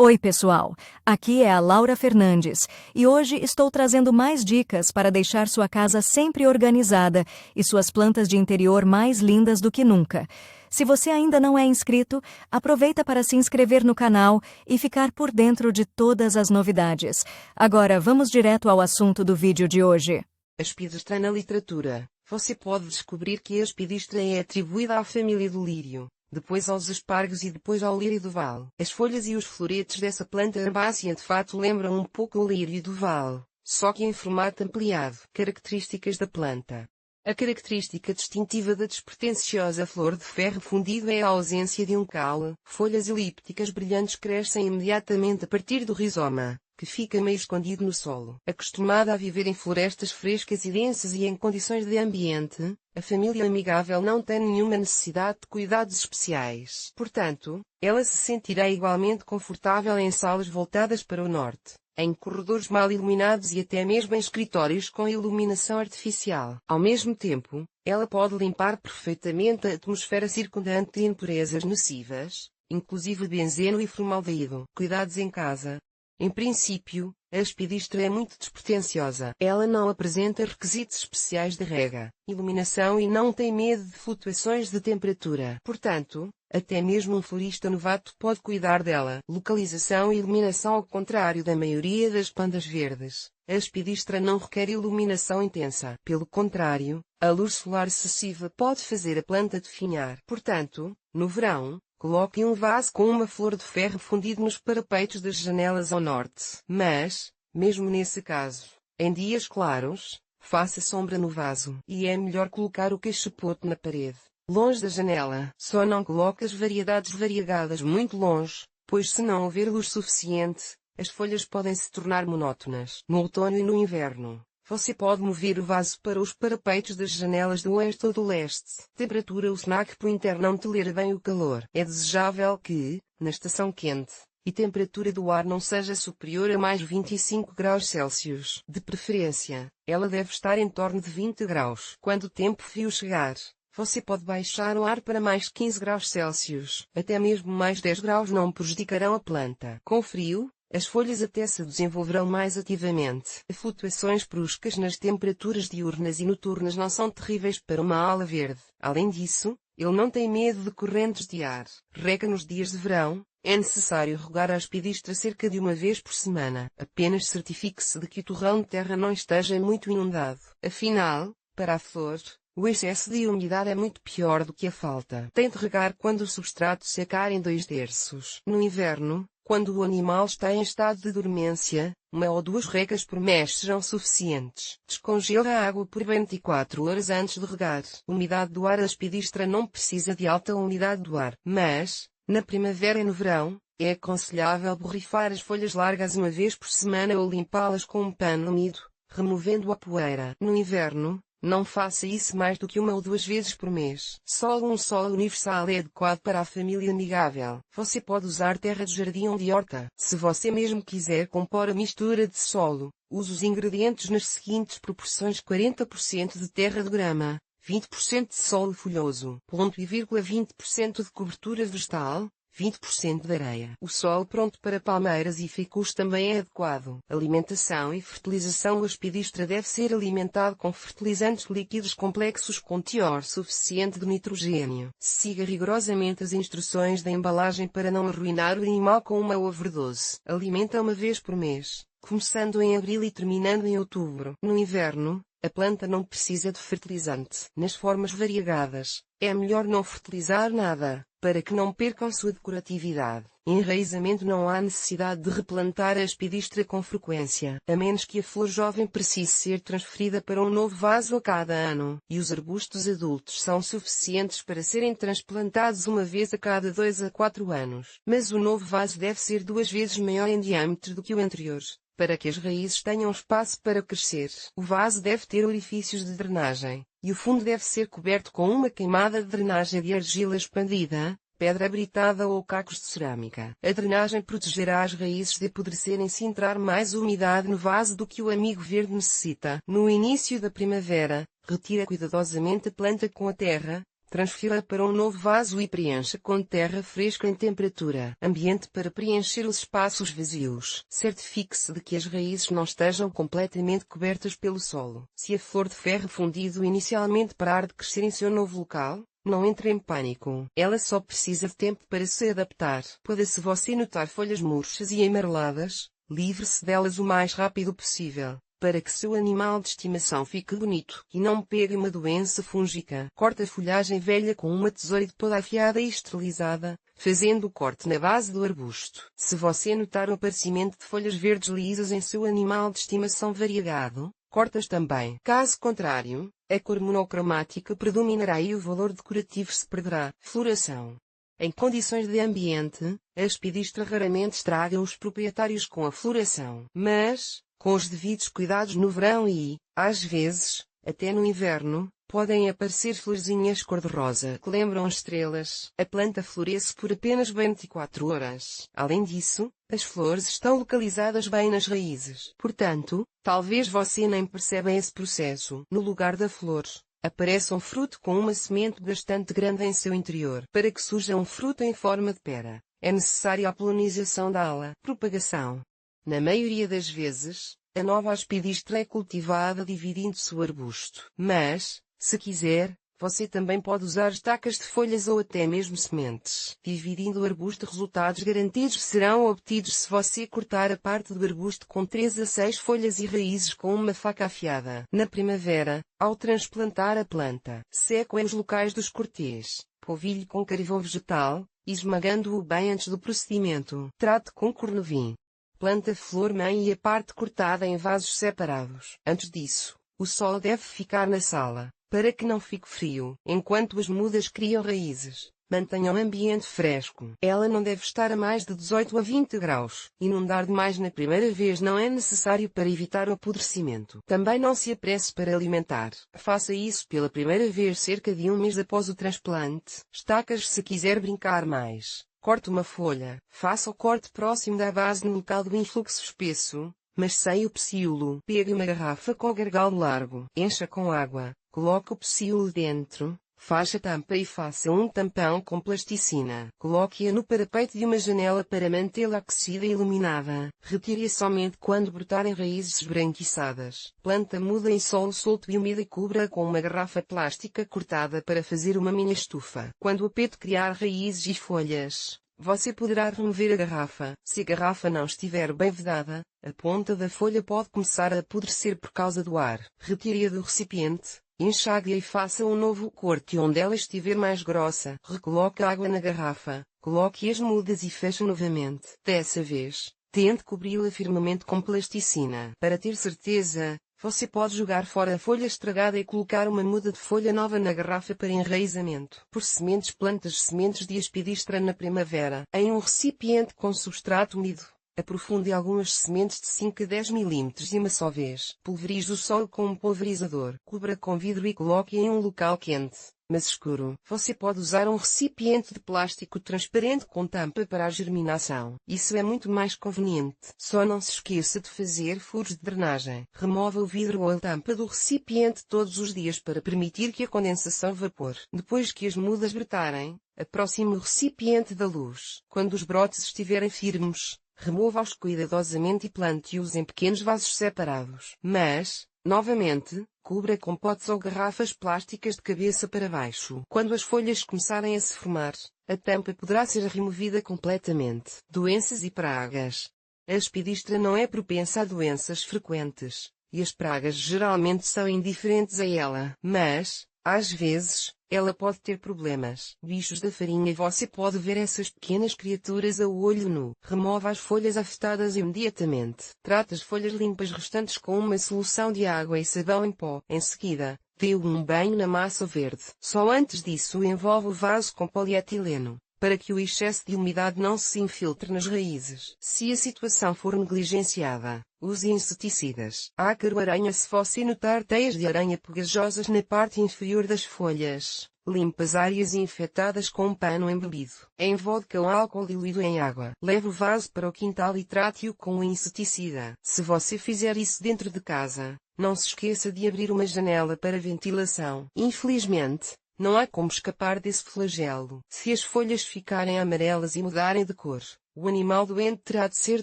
Oi, pessoal! Aqui é a Laura Fernandes e hoje estou trazendo mais dicas para deixar sua casa sempre organizada e suas plantas de interior mais lindas do que nunca. Se você ainda não é inscrito, aproveita para se inscrever no canal e ficar por dentro de todas as novidades. Agora, vamos direto ao assunto do vídeo de hoje. A Aspidistra na literatura. Você pode descobrir que a Aspidistra é atribuída à família do lírio, depois aos espargos e depois ao lírio do vale. As folhas e os floretes dessa planta herbácea de fato lembram um pouco o lírio do vale, só que em formato ampliado. Características da planta. A característica distintiva da despretensiosa flor de ferro fundido é a ausência de um caule. Folhas elípticas brilhantes crescem imediatamente a partir do rizoma, que fica meio escondido no solo. Acostumada a viver em florestas frescas e densas e em condições de ambiente, a família amigável não tem nenhuma necessidade de cuidados especiais. Portanto, ela se sentirá igualmente confortável em salas voltadas para o norte, em corredores mal iluminados e até mesmo em escritórios com iluminação artificial. Ao mesmo tempo, ela pode limpar perfeitamente a atmosfera circundante de impurezas nocivas, inclusive benzeno e formaldeído. Cuidados em casa. Em princípio, a Aspidistra é muito despretensiosa. Ela não apresenta requisitos especiais de rega, iluminação e não tem medo de flutuações de temperatura. Portanto, até mesmo um florista novato pode cuidar dela. Localização e iluminação. Ao contrário da maioria das plantas verdes, a Aspidistra não requer iluminação intensa. Pelo contrário, a luz solar excessiva pode fazer a planta definhar. Portanto, no verão, coloque um vaso com uma flor de ferro fundido nos parapeitos das janelas ao norte. Mas, mesmo nesse caso, em dias claros, faça sombra no vaso. E é melhor colocar o caixote na parede, longe da janela. Só não coloque as variedades variegadas muito longe, pois se não houver luz suficiente, as folhas podem se tornar monótonas. No outono e no inverno, você pode mover o vaso para os parapeitos das janelas do oeste ou do leste. Temperatura. O snack pointer não tolera bem o calor. É desejável que, na estação quente, a temperatura do ar não seja superior a mais 25 graus Celsius. De preferência, ela deve estar em torno de 20 graus. Quando o tempo frio chegar, você pode baixar o ar para mais 15 graus Celsius. Até mesmo mais 10 graus não prejudicarão a planta. Com frio, as folhas até se desenvolverão mais ativamente. Flutuações bruscas nas temperaturas diurnas e noturnas não são terríveis para uma ala verde. Além disso, ele não tem medo de correntes de ar. Rega nos dias de verão. É necessário regar a Aspidistra cerca de uma vez por semana. Apenas certifique-se de que o torrão de terra não esteja muito inundado. Afinal, para a flor, o excesso de umidade é muito pior do que a falta. Tente regar quando o substrato secar em 2/3. No inverno, quando o animal está em estado de dormência, 1 ou 2 regas por mês serão suficientes. Descongela a água por 24 horas antes de regar. Umidade do ar. A Aspidistra não precisa de alta umidade do ar. Mas, na primavera e no verão, é aconselhável borrifar as folhas largas uma vez por semana ou limpá-las com um pano úmido, removendo a poeira. No inverno, não faça isso mais do que 1 ou 2 vezes por mês. Solo. Um solo universal é adequado para a família amigável. Você pode usar terra de jardim ou de horta. Se você mesmo quiser compor a mistura de solo, use os ingredientes nas seguintes proporções: 40% de terra de grama, 20% de solo folhoso, 20% de cobertura vegetal, 20% de areia. O solo pronto para palmeiras e ficus também é adequado. Alimentação e fertilização. A Aspidistra deve ser alimentado com fertilizantes líquidos complexos com teor suficiente de nitrogênio. Siga rigorosamente as instruções da embalagem para não arruinar o animal com uma overdose. Alimenta uma vez por mês, começando em abril e terminando em outubro. No inverno, a planta não precisa de fertilizante. Nas formas variegadas, é melhor não fertilizar nada, para que não percam sua decoratividade. Enraizamento. Não há necessidade de replantar a Aspidistra com frequência, a menos que a flor jovem precise ser transferida para um novo vaso a cada ano, e os arbustos adultos são suficientes para serem transplantados uma vez a cada 2 a 4 anos. Mas o novo vaso deve ser 2 vezes maior em diâmetro do que o anterior, para que as raízes tenham espaço para crescer. O vaso deve ter orifícios de drenagem, e o fundo deve ser coberto com uma queimada de drenagem de argila expandida, pedra abritada ou cacos de cerâmica. A drenagem protegerá as raízes de apodrecerem se entrar mais umidade no vaso do que o amigo verde necessita. No início da primavera, retira cuidadosamente a planta com a terra, Transfira para um novo vaso e preencha com terra fresca em temperatura ambiente para preencher os espaços vazios. Certifique-se de que as raízes não estejam completamente cobertas pelo solo. Se a flor de ferro fundido inicialmente parar de crescer em seu novo local, não entre em pânico. Ela só precisa de tempo para se adaptar. Se você notar folhas murchas e amareladas, livre-se delas o mais rápido possível, para que seu animal de estimação fique bonito e não pegue uma doença fúngica. Corte a folhagem velha com uma tesoura toda afiada e esterilizada, fazendo o corte na base do arbusto. Se você notar o aparecimento de folhas verdes lisas em seu animal de estimação variegado, cortas também. Caso contrário, a cor monocromática predominará e o valor decorativo se perderá. Floração. Em condições de ambiente, a aspidistra raramente estraga os proprietários com a floração. Mas, com os devidos cuidados no verão e, às vezes, até no inverno, podem aparecer florzinhas cor-de-rosa que lembram estrelas. A planta floresce por apenas 24 horas. Além disso, as flores estão localizadas bem nas raízes. Portanto, talvez você nem perceba esse processo. No lugar da flor, aparece um fruto com uma semente bastante grande em seu interior. Para que surja um fruto em forma de pera, é necessária a polinização da ala. Propagação. Na maioria das vezes, a nova aspidistra é cultivada dividindo-se o arbusto. Mas, se quiser, você também pode usar estacas de folhas ou até mesmo sementes. Dividindo o arbusto, resultados garantidos serão obtidos se você cortar a parte do arbusto com 3 a 6 folhas e raízes com uma faca afiada. Na primavera, ao transplantar a planta, seque os locais dos cortês, polvilhe com carvão vegetal, esmagando-o bem antes do procedimento. Trate com cornovim. Planta a flor-mãe e a parte cortada em vasos separados. Antes disso, o solo deve ficar na sala, para que não fique frio. Enquanto as mudas criam raízes, mantenha o ambiente fresco. Ela não deve estar a mais de 18 a 20 graus. Inundar demais na primeira vez não é necessário para evitar o apodrecimento. Também não se apresse para alimentar. Faça isso pela primeira vez cerca de um mês após o transplante. Estacas se quiser brincar mais. Corte uma folha. Faça o corte próximo da base no local do influxo espesso, mas sem o pecíolo. Pegue uma garrafa com gargalo largo. Encha com água. Coloque o pecíolo dentro. Feche a tampa e faça um tampão com plasticina. Coloque-a no parapeito de uma janela para mantê-la aquecida e iluminada. Retire-a somente quando brotarem raízes esbranquiçadas. Planta muda em solo solto e úmido e cubra-a com uma garrafa plástica cortada para fazer uma mini estufa. Quando o peto criar raízes e folhas, você poderá remover a garrafa. Se a garrafa não estiver bem vedada, a ponta da folha pode começar a apodrecer por causa do ar. Retire-a do recipiente. Enxague-a e faça um novo corte onde ela estiver mais grossa. Recoloque a água na garrafa, coloque as mudas e feche novamente. Dessa vez, tente cobri-la firmemente com plasticina. Para ter certeza, você pode jogar fora a folha estragada e colocar uma muda de folha nova na garrafa para enraizamento. Por sementes, plantas sementes de aspidistra na primavera, em um recipiente com substrato úmido. Aprofunde algumas sementes de 5 a 10 mm e uma só vez. Pulverize o solo com um pulverizador. Cubra com vidro e coloque em um local quente, mas escuro. Você pode usar um recipiente de plástico transparente com tampa para a germinação. Isso é muito mais conveniente. Só não se esqueça de fazer furos de drenagem. Remova o vidro ou a tampa do recipiente todos os dias para permitir que a condensação vapore. Depois que as mudas brotarem, aproxime o recipiente da luz. Quando os brotes estiverem firmes, remova-os cuidadosamente e plante-os em pequenos vasos separados. Mas, novamente, cubra com potes ou garrafas plásticas de cabeça para baixo. Quando as folhas começarem a se formar, a tampa poderá ser removida completamente. Doenças e pragas. A aspidistra não é propensa a doenças frequentes, e as pragas geralmente são indiferentes a ela. Mas, às vezes, ela pode ter problemas. Bichos da farinha. Você pode ver essas pequenas criaturas a olho nu. Remova as folhas afetadas imediatamente. Trate as folhas limpas restantes com uma solução de água e sabão em pó. Em seguida, dê um banho na massa verde. Só antes disso envolve o vaso com polietileno, para que o excesso de umidade não se infiltre nas raízes. Se a situação for negligenciada, use inseticidas. Ácaro-aranha. Se você notar teias de aranha pegajosas na parte inferior das folhas, limpe as áreas infectadas com um pano embebido em vodka ou álcool diluído em água. Leve o vaso para o quintal e trate-o com o inseticida. Se você fizer isso dentro de casa, não se esqueça de abrir uma janela para ventilação. Infelizmente, Não há como escapar desse flagelo. Se as folhas ficarem amarelas e mudarem de cor, o animal doente terá de ser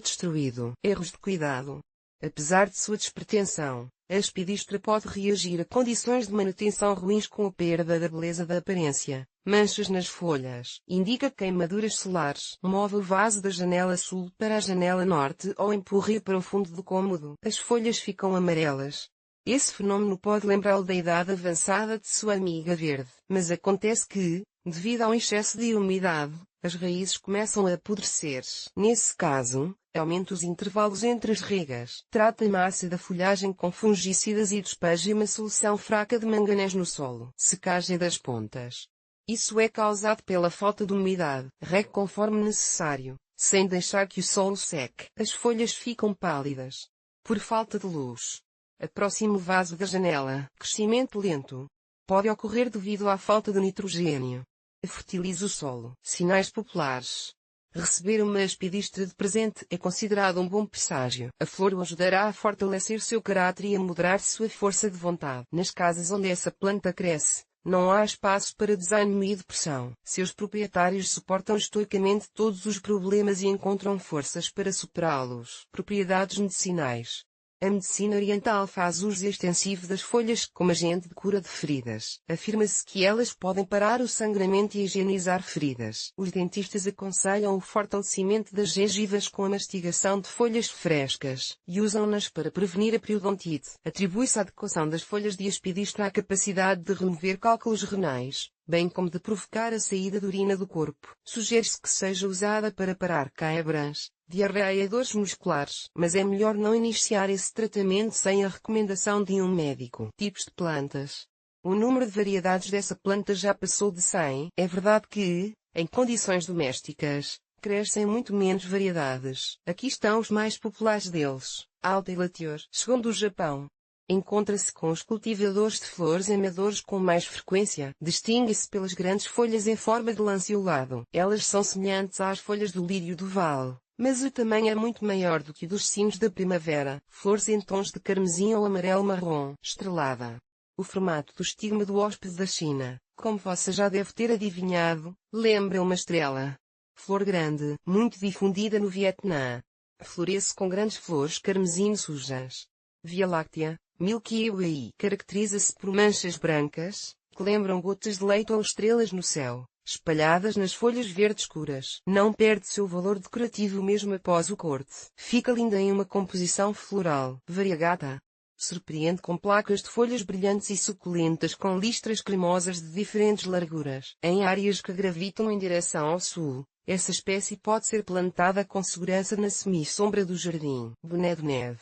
destruído. Erros de cuidado. Apesar de sua despretensão, a espidistra pode reagir a condições de manutenção ruins com a perda da beleza da aparência. Manchas nas folhas. Indica queimaduras solares. Move o vaso da janela sul para a janela norte ou empurre-o para o fundo do cômodo. As folhas ficam amarelas. Esse fenômeno pode lembrá-lo da idade avançada de sua amiga verde. Mas acontece que, devido ao excesso de umidade, as raízes começam a apodrecer. Nesse caso, aumente os intervalos entre as regas. Trate a massa da folhagem com fungicidas e despeje uma solução fraca de manganês no solo. Secagem das pontas. Isso é causado pela falta de umidade. Regue conforme necessário, sem deixar que o solo seque. As folhas ficam pálidas por falta de luz. Aproxime o vaso da janela. Crescimento lento. Pode ocorrer devido à falta de nitrogênio. Fertilize o solo. Sinais populares. Receber uma espidistra de presente é considerado um bom presságio. A flor o ajudará a fortalecer seu caráter e a moderar sua força de vontade. Nas casas onde essa planta cresce, não há espaço para desânimo e depressão. Seus proprietários suportam estoicamente todos os problemas e encontram forças para superá-los. Propriedades medicinais. A medicina oriental faz uso extensivo das folhas como agente de cura de feridas. Afirma-se que elas podem parar o sangramento e higienizar feridas. Os dentistas aconselham o fortalecimento das gengivas com a mastigação de folhas frescas, e usam-nas para prevenir a periodontite. Atribui-se à adequação das folhas de espidistra a capacidade de remover cálculos renais, bem como de provocar a saída de urina do corpo. Sugere-se que seja usada para parar câimbras, diarreia e dores musculares, mas é melhor não iniciar esse tratamento sem a recomendação de um médico. Tipos de plantas. O número de variedades dessa planta já passou de 100. É verdade que, em condições domésticas, crescem muito menos variedades. Aqui estão os mais populares deles. Alta elatior. Segundo o Japão, encontra-se com os cultivadores de flores amadores com mais frequência. Distingue-se pelas grandes folhas em forma de lanceolado. Elas são semelhantes às folhas do lírio do vale, mas o tamanho é muito maior do que o dos cimos da primavera. Flores em tons de carmesim ou amarelo-marrom. Estrelada. O formato do estigma do hóspede da China, como você já deve ter adivinhado, lembra uma estrela. Flor grande, muito difundida no Vietnã. Floresce com grandes flores carmesim sujas. Via Láctea, Milky Way, caracteriza-se por manchas brancas, que lembram gotas de leite ou estrelas no céu, espalhadas nas folhas verdes escuras. Não perde seu valor decorativo mesmo após o corte. Fica linda em uma composição floral. Variegata. Surpreende com placas de folhas brilhantes e suculentas com listras cremosas de diferentes larguras. Em áreas que gravitam em direção ao sul, essa espécie pode ser plantada com segurança na semi-sombra do jardim. Boné de neve.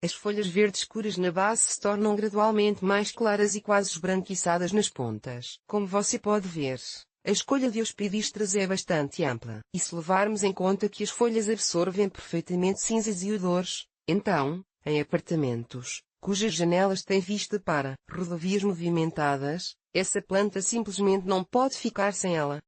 As folhas verdes escuras na base se tornam gradualmente mais claras e quase esbranquiçadas nas pontas. Como você pode ver, a escolha de hospedistras é bastante ampla. E se levarmos em conta que as folhas absorvem perfeitamente cinzas e odores, então, em apartamentos, cujas janelas têm vista para rodovias movimentadas, essa planta simplesmente não pode ficar sem ela.